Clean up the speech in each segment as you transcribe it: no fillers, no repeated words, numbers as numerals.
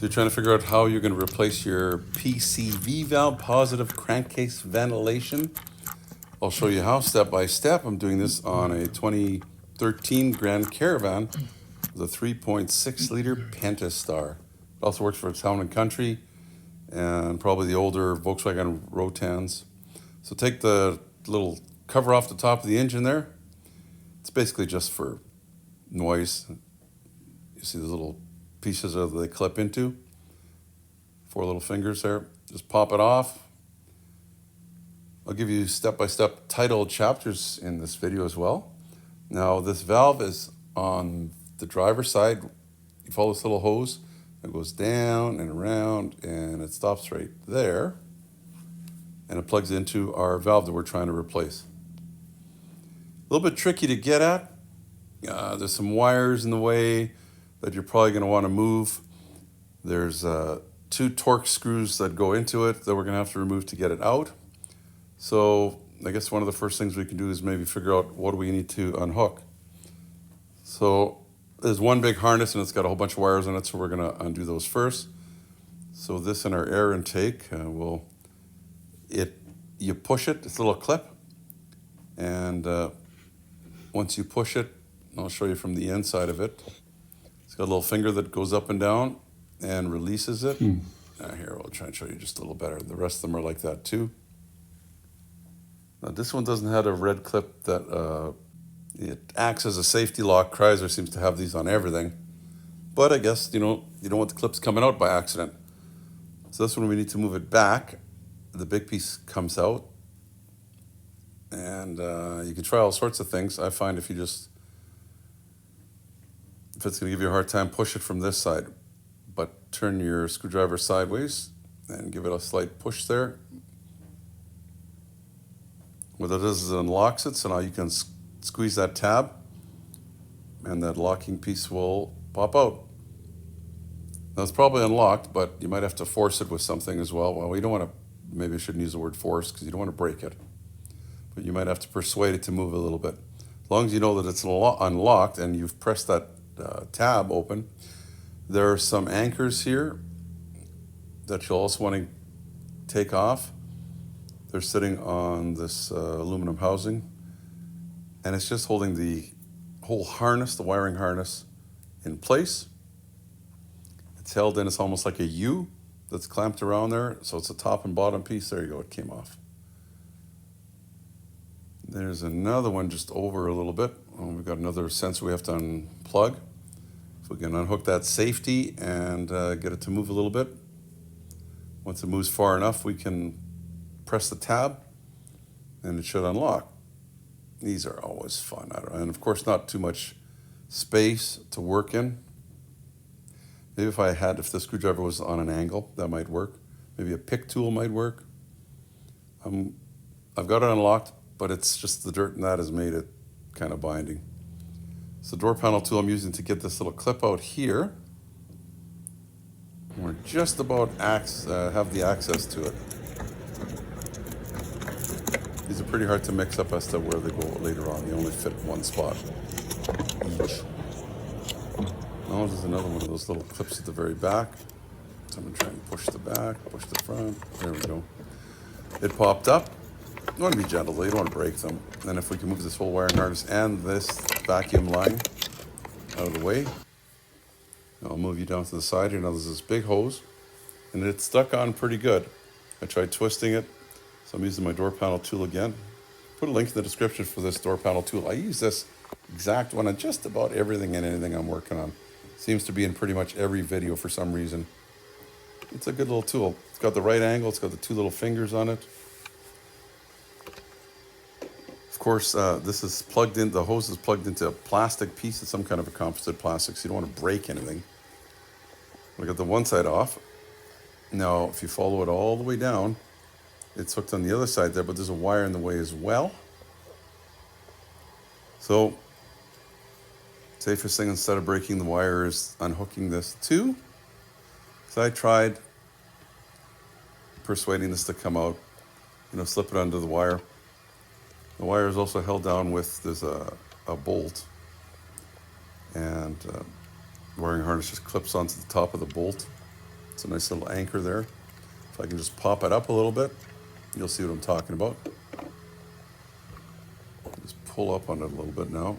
So you're trying to figure out how you're going to replace your PCV valve, positive crankcase ventilation. I'll show you how step by step. I'm doing this on a 2013 Grand Caravan with a 3.6 liter Pentastar. It also works for town and country and probably the older Volkswagen Rotans. So take the little cover off the top of the engine there. It's basically just for noise. You see the little pieces that they clip into. 4 little fingers there. Just pop it off. I'll give you step-by-step titled chapters in this video as well. Now this valve is on the driver's side. You follow this little hose. It goes down and around and it stops right there. And it plugs into our valve that we're trying to replace. A little bit tricky to get at. There's some wires in the way that you're probably going to want to move. There's 2 torx screws that go into it that we're going to have to remove to get it out. So I guess one of the first things we can do is maybe figure out what do we need to unhook. So there's one big harness and it's got a whole bunch of wires on it, so we're going to undo those first. So this in our air intake, you push it, it's a little clip, and once you push it, I'll show you from the inside of it. It's got a little finger that goes up and down and releases it. Here, I'll try and show you just a little better. The rest of them are like that too. Now this one doesn't have a red clip that it acts as a safety lock. Chrysler seems to have these on everything. But I guess, you don't want the clips coming out by accident. So this one we need to move it back. The big piece comes out. And you can try all sorts of things. I find if it's going to give you a hard time, push it from this side. But turn your screwdriver sideways and give it a slight push there. What it does is it unlocks it, so now you can squeeze that tab and that locking piece will pop out. Now it's probably unlocked, but you might have to force it with something as well. Well, you don't want to, maybe I shouldn't use the word force because you don't want to break it. But you might have to persuade it to move a little bit. As long as you know that it's unlocked and you've pressed that tab open, there are some anchors here that you'll also want to take off. They're sitting on this aluminum housing, and it's just holding the whole harness, the wiring harness, in place. It's held in, it's almost like a U that's clamped around there, so it's a top and bottom piece. There you go, it came off. There's another one just over a little bit. We've got another sensor we have to unplug. If we can unhook that safety and get it to move a little bit. Once it moves far enough, we can press the tab and it should unlock. These are always fun. And of course, not too much space to work in. Maybe if the screwdriver was on an angle, that might work. Maybe a pick tool might work. I've got it unlocked, but it's just the dirt and that has made it kind of binding. So door panel tool I'm using to get this little clip out here. We're just about have the access to it. These are pretty hard to mix up as to where they go later on. They only fit one spot each. Now there's another one of those little clips at the very back. So I'm going to try and push the back, push the front. There we go. It popped up. You want to be gentle though, you don't want to break them. And if we can move this whole wiring harness and this vacuum line out of the way, I'll move you down to the side here. Now there's this big hose, and it's stuck on pretty good. I tried twisting it, so I'm using my door panel tool again. Put a link in the description for this door panel tool. I use this exact one on just about everything and anything I'm working on. Seems to be in pretty much every video for some reason. It's a good little tool. It's got the right angle, it's got the 2 little fingers on it. Of course, this is plugged in, the hose is plugged into a plastic piece. It's some kind of a composite plastic, so you don't want to break anything. I got the one side off. Now, if you follow it all the way down, it's hooked on the other side there, but there's a wire in the way as well. So, safest thing instead of breaking the wire is unhooking this too. So I tried persuading this to come out, slip it under the wire. The wire is also held down with, there's a bolt, and the wiring harness just clips onto the top of the bolt. It's a nice little anchor there. If I can just pop it up a little bit, you'll see what I'm talking about. Just pull up on it a little bit now,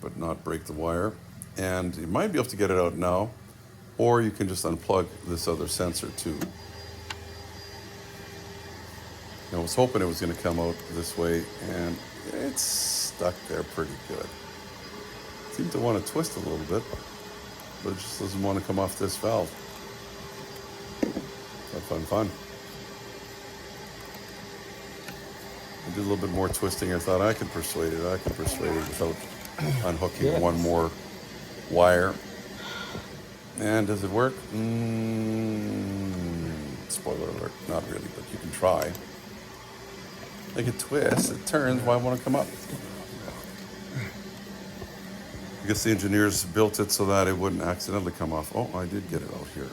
but not break the wire. And you might be able to get it out now, or you can just unplug this other sensor too. I was hoping it was going to come out this way, and it's stuck there pretty good. Seemed to want to twist a little bit, but it just doesn't want to come off this valve. Fun. I did a little bit more twisting. I thought I could persuade it without unhooking one more wire. And does it work? Spoiler alert, not really, but you can try. Like it twists, it turns, why won't it come up? I guess the engineers built it so that it wouldn't accidentally come off. Oh, I did get it out here.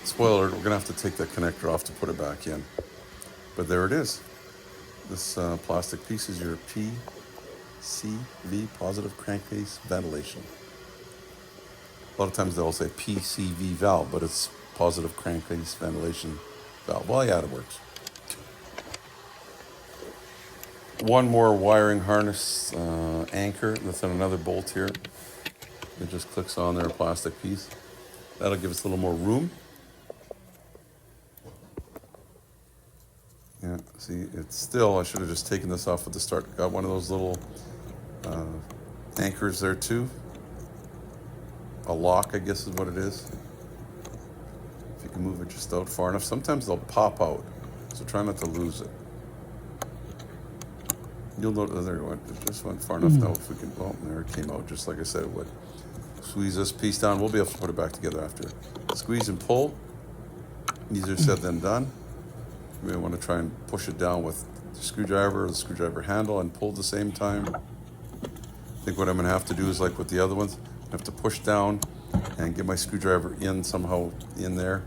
Spoiler alert, we're gonna have to take that connector off to put it back in. But there it is. This plastic piece is your PCV, positive crankcase ventilation. A lot of times they'll say PCV valve, but it's positive crankcase ventilation valve. Well, yeah, it works. One more wiring harness anchor that's on another bolt here. It just clicks on there, a plastic piece. That'll give us a little more room. Yeah, see, it's still, I should have just taken this off at the start. Got one of those little anchors there too. A lock, I guess is what it is. If you can move it just out far enough. Sometimes they'll pop out, so try not to lose it. You'll notice, there it went. It just went far enough now. If we can, well, there it came out, just like I said it would. Squeeze this piece down. We'll be able to put it back together after. Squeeze and pull. Easier said than done. You may want to try and push it down with the screwdriver or the screwdriver handle and pull at the same time. I think what I'm going to have to do is like with the other ones, I have to push down and get my screwdriver in somehow in there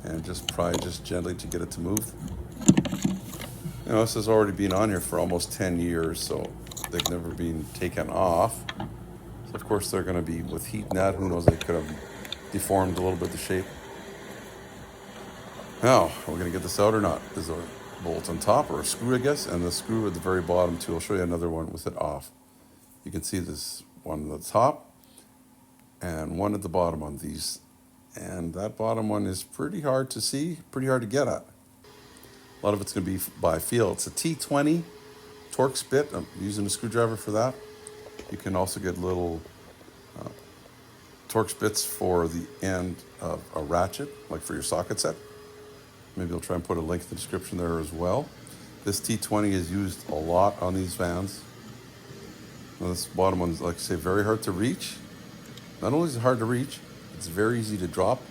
and just pry just gently to get it to move. You know, this has already been on here for almost 10 years, so they've never been taken off. So of course they're going to be, with heat and that, who knows, they could have deformed a little bit the shape. Now, are we going to get this out or not? Is there a bolt on top or a screw, I guess? And the screw at the very bottom too. I'll show you another one with it off. You can see this one at the top and one at the bottom on these. And that bottom one is pretty hard to see, pretty hard to get at. A lot of it's going to be by feel. It's a T20 torx bit. I'm using a screwdriver for that. You can also get little torx bits for the end of a ratchet, like for your socket set. Maybe I'll try and put a link in the description there as well. This T20 is used a lot on these vans. Now this bottom one's, like I say, very hard to reach. Not only is it hard to reach, it's very easy to drop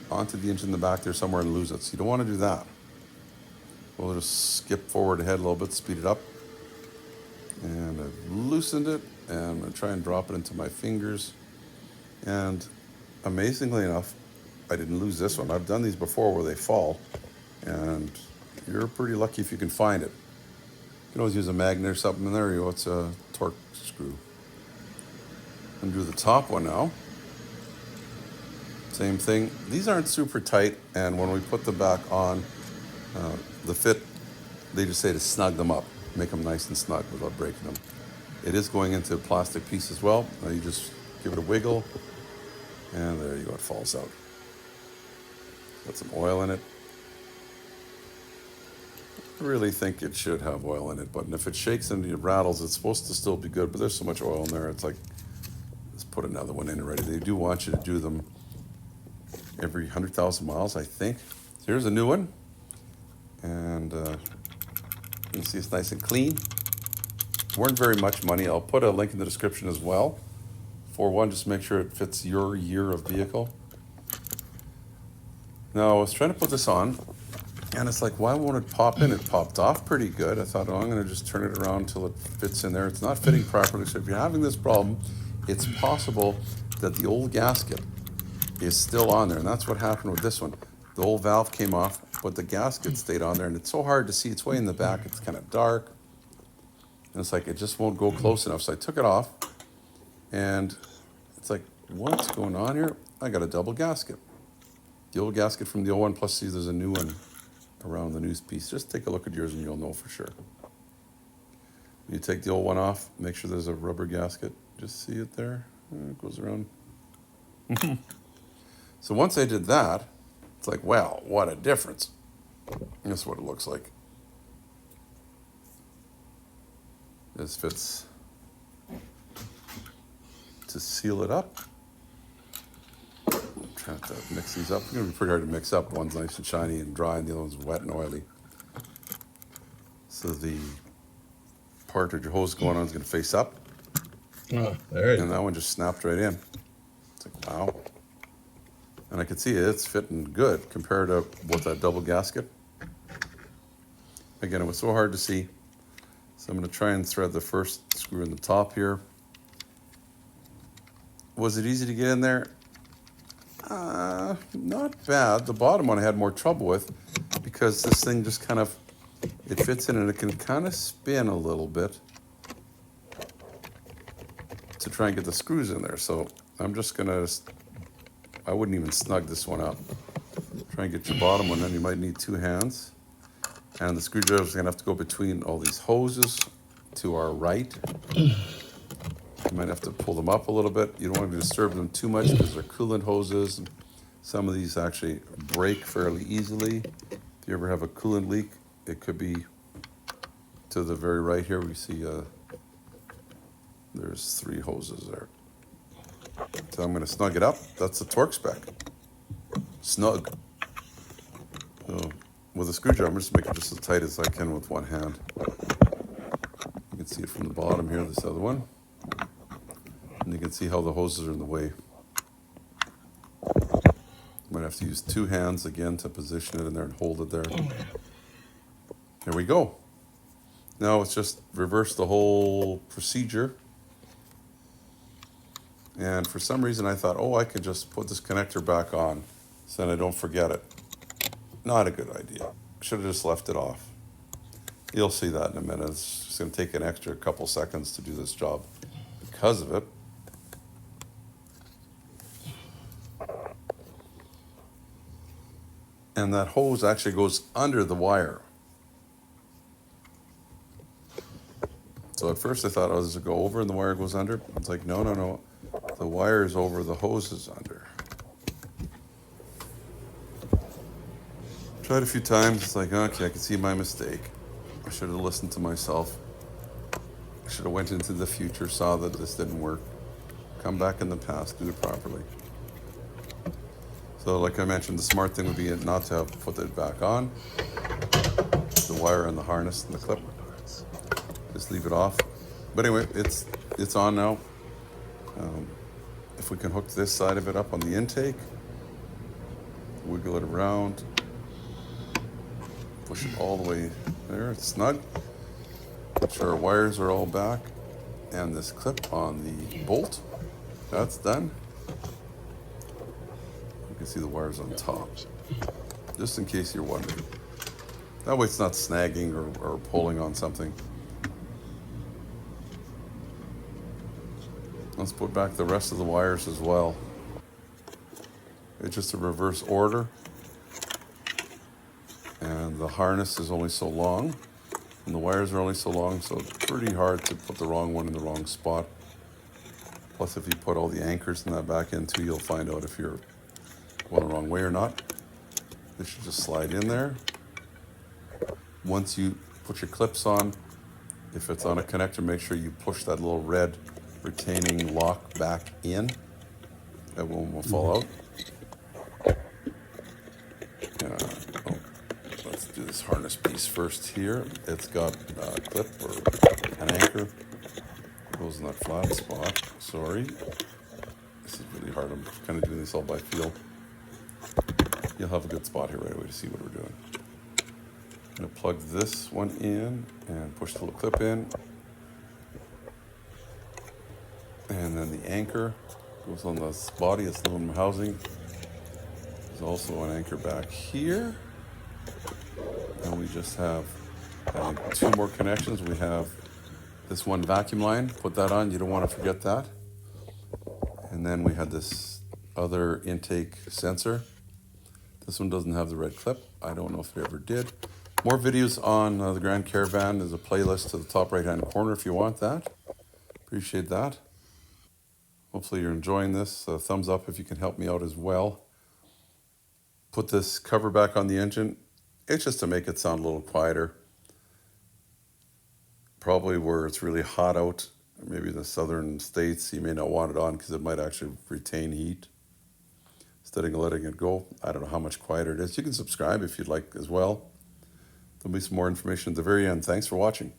onto the engine in the back there somewhere and lose it. So you don't want to do that. We'll just skip forward ahead a little bit, speed it up. And I've loosened it, and I'm going to try and drop it into my fingers. And amazingly enough, I didn't lose this one. I've done these before where they fall, and you're pretty lucky if you can find it. You can always use a magnet or something in there. You know, it's a torque screw. I'm going to do the top one now. Same thing. These aren't super tight, and when we put them back on, the fit, they just say to snug them up, make them nice and snug without breaking them. It is going into a plastic piece as well. Now you just give it a wiggle, and there you go, it falls out. Got some oil in it. I really think it should have oil in it, but if it shakes and it rattles, it's supposed to still be good, but there's so much oil in there, it's like, let's put another one in already. They do want you to do them every 100,000 miles, I think. So here's a new one. And you can see it's nice and clean. Weren't very much money. I'll put a link in the description as well for one, just make sure it fits your year of vehicle. Now I was trying to put this on, and it's like, why won't it pop in? It popped off pretty good. I thought, oh, I'm going to just turn it around until it fits in there. It's not fitting properly. So if you're having this problem, it's possible that the old gasket is still on there, and that's what happened with this one. The old valve came off, but the gasket stayed on there, and it's so hard to see. It's way in the back. It's kind of dark, and it's like it just won't go close enough. So I took it off, and it's like what's going on here? I got a double gasket. The old gasket from the 01, plus see there's a new one around the news piece. Just take a look at yours and you'll know for sure. When you take the old one off, make sure there's a rubber gasket. Just see it there. It goes around. So once I did that, it's like, wow, what a difference. That's what it looks like. This fits to seal it up. I'm trying to mix these up. It's going to be pretty hard to mix up. One's nice and shiny and dry, and the other one's wet and oily. So the part of your hose going on is going to face up. Oh, all right. And that one just snapped right in. It's like, wow. And I can see it's fitting good compared to with that double gasket. Again, it was so hard to see. So I'm going to try and thread the first screw in the top here. Was it easy to get in there? Not bad. The bottom one I had more trouble with because this thing just kind of, it fits in and it can kind of spin a little bit to try and get the screws in there. So I'm just going to, I wouldn't even snug this one up. Try and get your bottom one, then you might need two hands. And the screwdriver's going to have to go between all these hoses to our right. You might have to pull them up a little bit. You don't want to disturb them too much because they're coolant hoses. And some of these actually break fairly easily. If you ever have a coolant leak, it could be to the very right here. We see there's 3 hoses there. So I'm going to snug it up. That's the torque spec. Snug. So with a screwdriver, I'm just making it just as tight as I can with one hand. You can see it from the bottom here, this other one. And you can see how the hoses are in the way. Might have to use 2 hands again to position it in there and hold it there. There we go. Now it's just reverse the whole procedure. And for some reason I thought, oh, I could just put this connector back on so that I don't forget it. Not a good idea. Should have just left it off. You'll see that in a minute. It's just going to take an extra couple seconds to do this job because of it. And that hose actually goes under the wire. So at first I thought, oh, does it go over and the wire goes under? It's like, no, no, no. The wire is over, the hose is under. Tried a few times. It's like, okay, I can see my mistake. I should have listened to myself. I should have went into the future, saw that this didn't work. Come back in the past, do it properly. So like I mentioned, the smart thing would be not to have put it back on. The wire and the harness and the clip. Just leave it off. But anyway, it's on now. If we can hook this side of it up on the intake, wiggle it around, push it all the way there, it's snug. Make sure our wires are all back. And this clip on the bolt, that's done. You can see the wires on top, just in case you're wondering. That way it's not snagging or pulling on something. Let's put back the rest of the wires as well. It's just a reverse order. And the harness is only so long. And the wires are only so long, so it's pretty hard to put the wrong one in the wrong spot. Plus, if you put all the anchors in that back end too, you'll find out if you're going the wrong way or not. This should just slide in there. Once you put your clips on, if it's on a connector, make sure you push that little red retaining lock back in. That one will fall out. Let's do this harness piece first here. It's got a clip or an anchor. It goes in that flat spot. Sorry. This is really hard. I'm kind of doing this all by feel. You'll have a good spot here right away to see what we're doing. I'm going to plug this one in and push the little clip in. And then the anchor goes on this body, it's the aluminum housing. There's also an anchor back here. And we just have 2 more connections. We have this one vacuum line, put that on, you don't want to forget that. And And then we had this other intake sensor. This one doesn't have the red clip. I don't know if it ever did. More videos on the Grand Caravan. There's a playlist to the top right-hand corner if you want that. Appreciate that. Hopefully you're enjoying this. Thumbs up if you can help me out as well. Put this cover back on the engine. It's just to make it sound a little quieter. Probably where it's really hot out, maybe in the southern states, you may not want it on because it might actually retain heat instead of letting it go. I don't know how much quieter it is. You can subscribe if you'd like as well. There'll be some more information at the very end. Thanks for watching.